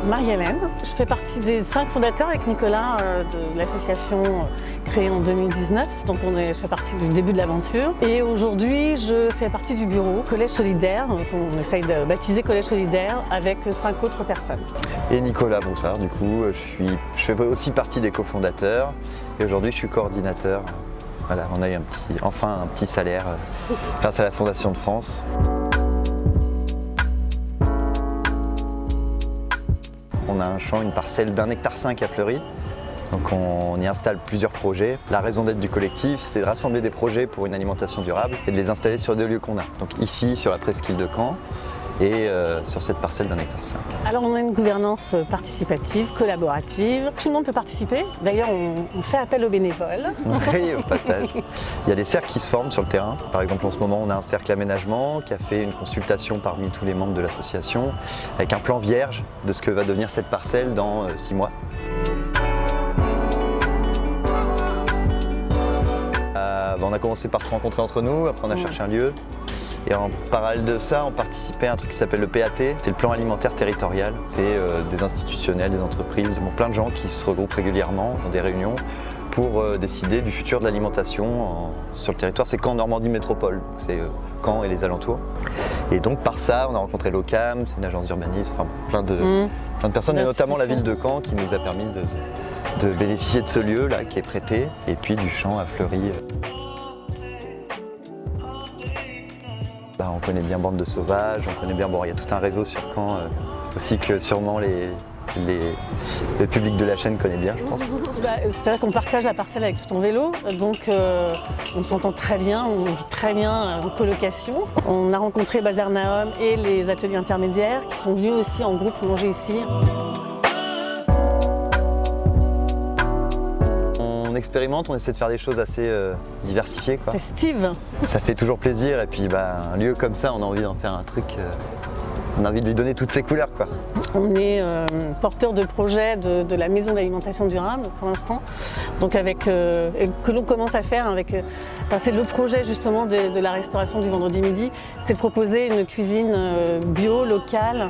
Marie-Hélène. Je fais partie des 5 fondateurs avec Nicolas de l'association créée en 2019. Donc je fais partie du début de l'aventure. Et aujourd'hui, je fais partie du bureau Collège Solidaire, qu'on essaye de baptiser Collège Solidaire, avec 5 autres personnes. Et Nicolas Broussard, du coup, je fais aussi partie des cofondateurs. Et aujourd'hui, je suis coordinateur. Voilà, on a eu enfin un petit salaire grâce à la Fondation de France. On a un champ, une parcelle d'1,5 hectare à Fleury. Donc on y installe plusieurs projets. La raison d'être du collectif, c'est de rassembler des projets pour une alimentation durable et de les installer sur 2 lieux qu'on a. Donc ici, sur la presqu'île de Caen, et sur cette parcelle d'1,5 hectare. Alors on a une gouvernance participative, collaborative. Tout le monde peut participer. D'ailleurs, on fait appel aux bénévoles. Oui, au passage. Il y a des cercles qui se forment sur le terrain. Par exemple, en ce moment, on a un cercle aménagement qui a fait une consultation parmi tous les membres de l'association avec un plan vierge de ce que va devenir cette parcelle dans 6 mois. On a commencé par se rencontrer entre nous, après on a cherché un lieu. Et en parallèle de ça, on participait à un truc qui s'appelle le PAT, c'est le plan alimentaire territorial. C'est des institutionnels, des entreprises, plein de gens qui se regroupent régulièrement dans des réunions pour décider du futur de l'alimentation sur le territoire. C'est Caen Normandie Métropole, c'est Caen et les alentours. Et donc par ça, on a rencontré l'OCAM, c'est une agence d'urbanisme, enfin plein de personnes, et notamment la ville de Caen qui nous a permis de bénéficier de ce lieu là qui est prêté, et puis du champ à Fleury. On connaît bien Bande de Sauvages, on connaît bien, il y a tout un réseau sur Caen aussi que sûrement le public de la chaîne connaît bien, je pense. C'est vrai qu'on partage la parcelle avec tout en vélo, donc on s'entend très bien, on vit très bien en colocation. On a rencontré Bazar Nahom et les ateliers intermédiaires qui sont venus aussi en groupe manger ici. On expérimente, on essaie de faire des choses assez diversifiées, quoi. Festives. Ça fait toujours plaisir, et puis un lieu comme ça, on a envie d'en faire un truc, on a envie de lui donner toutes ses couleurs, quoi. On est porteur de projet de la maison d'alimentation durable pour l'instant, donc que l'on commence à faire avec, c'est le projet justement de la restauration du vendredi midi, c'est de proposer une cuisine bio, locale,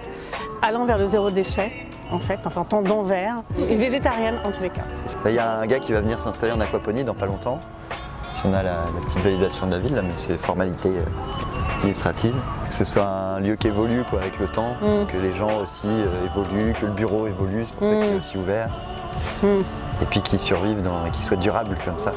allant vers le zéro déchet. En fait, enfin tendant vers, et végétarienne en tous les cas. Il y a un gars qui va venir s'installer en aquaponie dans pas longtemps, si on a la petite validation de la ville, là, mais c'est formalité administrative. Que ce soit un lieu qui évolue avec le temps, que les gens aussi évoluent, que le bureau évolue, c'est pour ça qu'il est aussi ouvert. Et puis qu'il survive et qu'il soit durable comme ça.